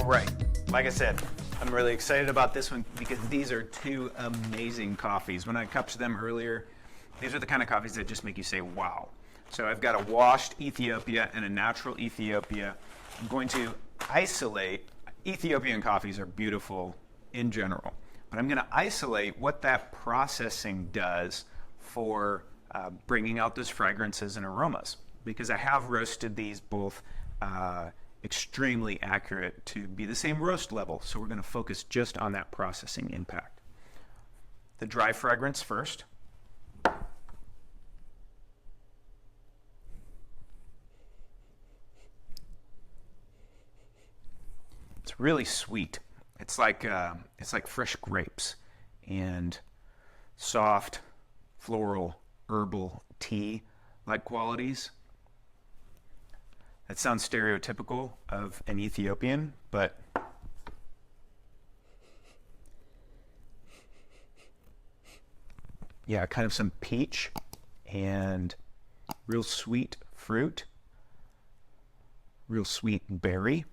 right, like I said, I'm really excited about this one because these are two amazing coffees. When I cupped them earlier, these are the kind of coffees that just make you say, wow. So I've got a washed Ethiopia and a natural Ethiopia. I'm going to isolate. Ethiopian coffees are beautiful in general, but I'm going to isolate what that processing does for bringing out those fragrances and aromas, because I have roasted these both extremely accurate to be the same roast level. So we're going to focus just on that processing impact. The dry fragrance first. It's really sweet. It's like fresh grapes and soft, floral, herbal tea like qualities. That sounds stereotypical of an Ethiopian, but yeah, kind of some peach and real sweet fruit, real sweet berry.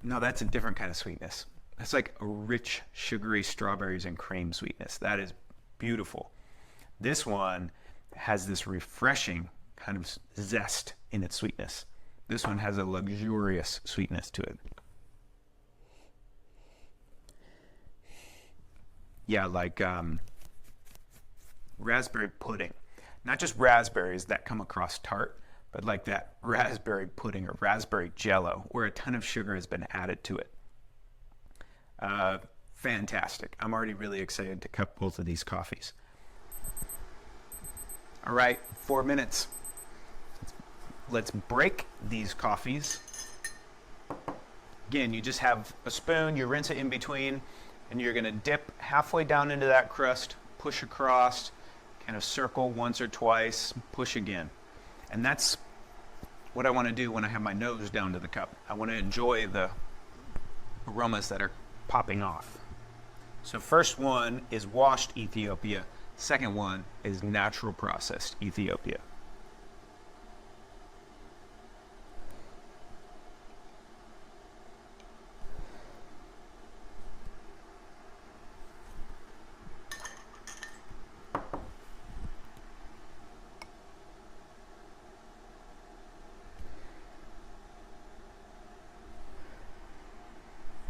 No, that's a different kind of sweetness. That's like a rich, sugary strawberries and cream sweetness. That is beautiful. This one has this refreshing kind of zest in its sweetness. This one has a luxurious sweetness to it. Yeah, like raspberry pudding. Not just raspberries that come across tart, but like that raspberry pudding or raspberry jello where a ton of sugar has been added to it. Fantastic. I'm already really excited to cup both of these coffees. All right, 4 minutes. Let's break these coffees. Again, you just have a spoon, you rinse it in between, and you're going to dip halfway down into that crust, push across, kind of circle once or twice, push again. And that's what I want to do when I have my nose down to the cup. I want to enjoy the aromas that are popping off. So first one is washed Ethiopia. Second one is natural processed Ethiopia.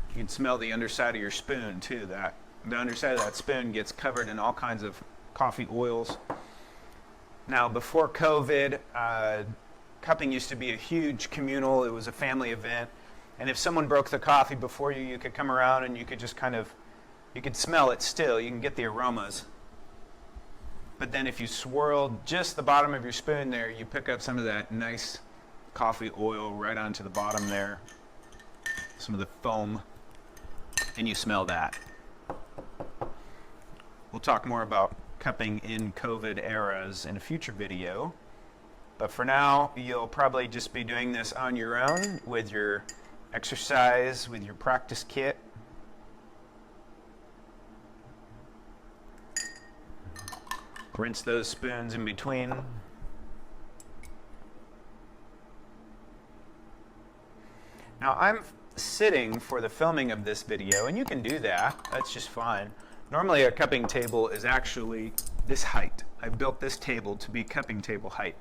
You can smell the underside of your spoon too. That the underside of that spoon gets covered in all kinds of coffee oils. Now, before COVID, cupping used to be a huge communal. It was a family event, and if someone broke the coffee before you, you could come around and you could just you could smell it still. You can get the aromas. But then if you swirled just the bottom of your spoon there, you pick up some of that nice coffee oil right onto the bottom there, some of the foam, and you smell that. We'll talk more about cupping in COVID eras in a future video, but for now, you'll probably just be doing this on your own with your exercise, with your practice kit. Rinse those spoons in between. Now I'm sitting for the filming of this video, and you can do that. That's just fine. Normally a cupping table is actually this height. I built this table to be cupping table height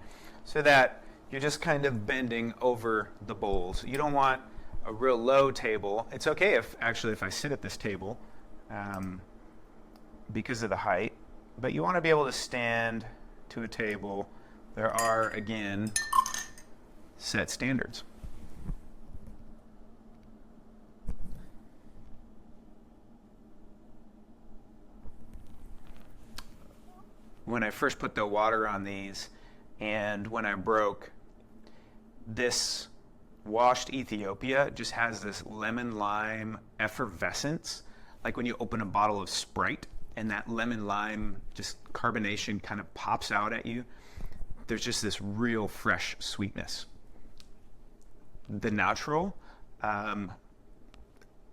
so that you're just kind of bending over the bowls. You don't want a real low table. It's okay if I sit at this table because of the height, but you want to be able to stand to a table. There are, again, set standards. When I first put the water on these and when I broke, this washed Ethiopia just has this lemon lime effervescence, like when you open a bottle of Sprite and that lemon lime just carbonation kind of pops out at you. There's just this real fresh sweetness. The natural,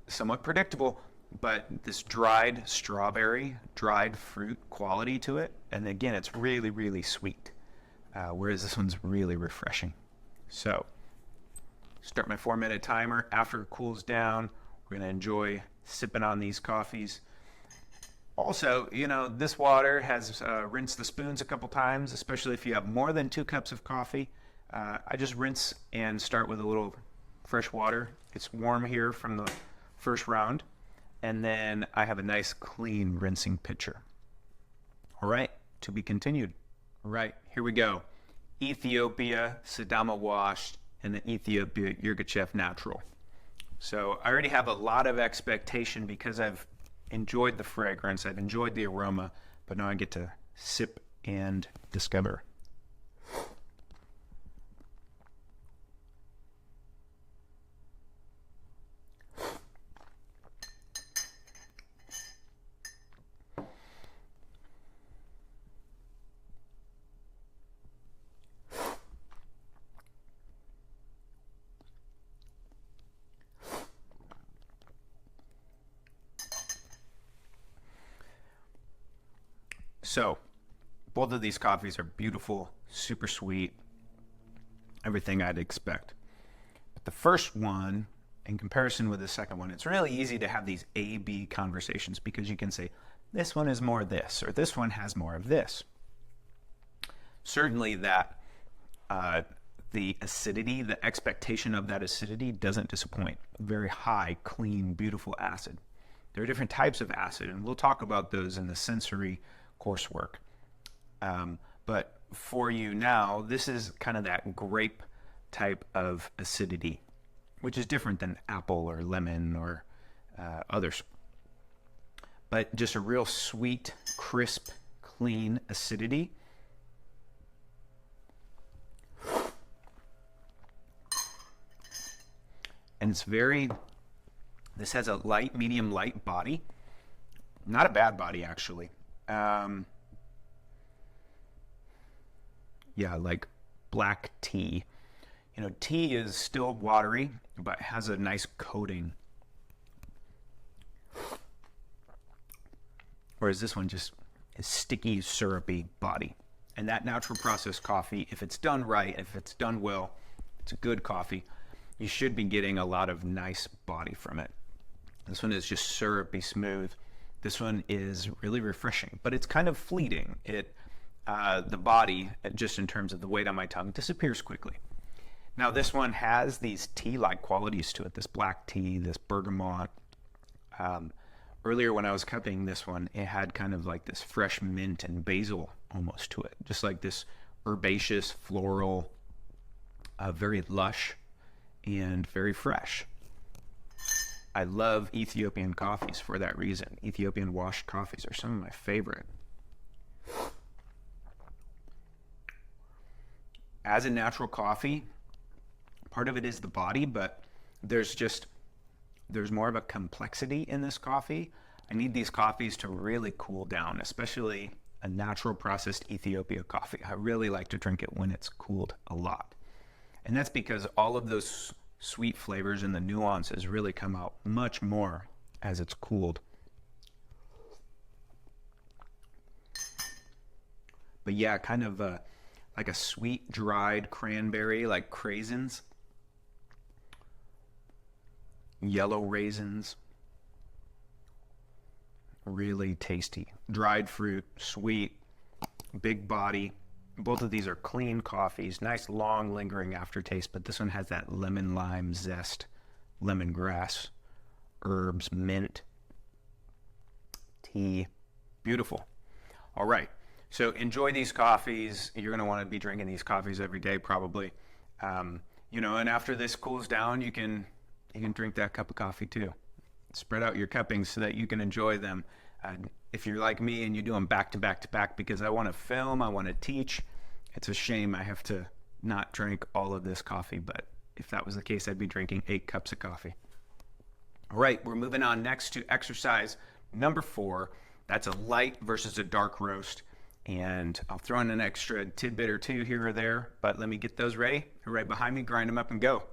somewhat predictable, but this dried strawberry, dried fruit quality to it. And again, it's really, really sweet, whereas this one's really refreshing. So, start my 4-minute timer. After it cools down, we're going to enjoy sipping on these coffees. Also, you know, this water has rinsed the spoons a couple times, especially if you have more than 2 cups of coffee. I just rinse and start with a little fresh water. It's warm here from the first round. And then I have a nice clean rinsing pitcher. All right, to be continued. All right, here we go. Ethiopia Sidama washed and the Ethiopia Yirgacheffe natural. So I already have a lot of expectation because I've enjoyed the fragrance, I've enjoyed the aroma, but now I get to sip and discover. So, both of these coffees are beautiful, super sweet, everything I'd expect. But the first one, in comparison with the second one, it's really easy to have these A-B conversations because you can say, this one is more this, or this one has more of this. Certainly that the acidity, the expectation of that acidity doesn't disappoint. Very high, clean, beautiful acid. There are different types of acid, and we'll talk about those in the sensory coursework. But for you now, this is kind of that grape type of acidity, which is different than apple or lemon or others. But just a real sweet, crisp, clean acidity. And it's this has a light, medium light body. Not a bad body, actually. Yeah, like black tea. You know, tea is still watery, but has a nice coating. Whereas this one just is sticky, syrupy body. And that natural process coffee, if it's done right, if it's done well, it's a good coffee, you should be getting a lot of nice body from it. This one is just syrupy smooth. This one is really refreshing, but it's kind of fleeting. The body, just in terms of the weight on my tongue, disappears quickly. Now this one has these tea-like qualities to it, this black tea, this bergamot. Earlier when I was cupping this one, it had kind of like this fresh mint and basil almost to it, just like this herbaceous, floral, very lush and very fresh. I love Ethiopian coffees for that reason. Ethiopian washed coffees are some of my favorite. As a natural coffee, part of it is the body, but there's more of a complexity in this coffee. I need these coffees to really cool down, especially a natural processed Ethiopia coffee. I really like to drink it when it's cooled a lot. And that's because all of those sweet flavors and the nuances really come out much more as it's cooled. But yeah, kind of like a sweet dried cranberry, like craisins, yellow raisins, really tasty. Dried fruit, sweet, big body. Both of these are clean coffees, nice long lingering aftertaste, but this one has that lemon lime zest, lemongrass, herbs, mint, tea. Beautiful. All right. So enjoy these coffees. You're going to want to be drinking these coffees every day probably. You know, and after this cools down, you can drink that cup of coffee too. Spread out your cuppings so that you can enjoy them. If you're like me and you do them back to back to back because I want to film, I want to teach, it's a shame I have to not drink all of this coffee, but if that was the case, I'd be drinking 8 cups of coffee. All right, we're moving on next to exercise number 4. That's a light versus a dark roast. And I'll throw in an extra tidbit or two here or there, but let me get those ready. They're right behind me, grind them up and go.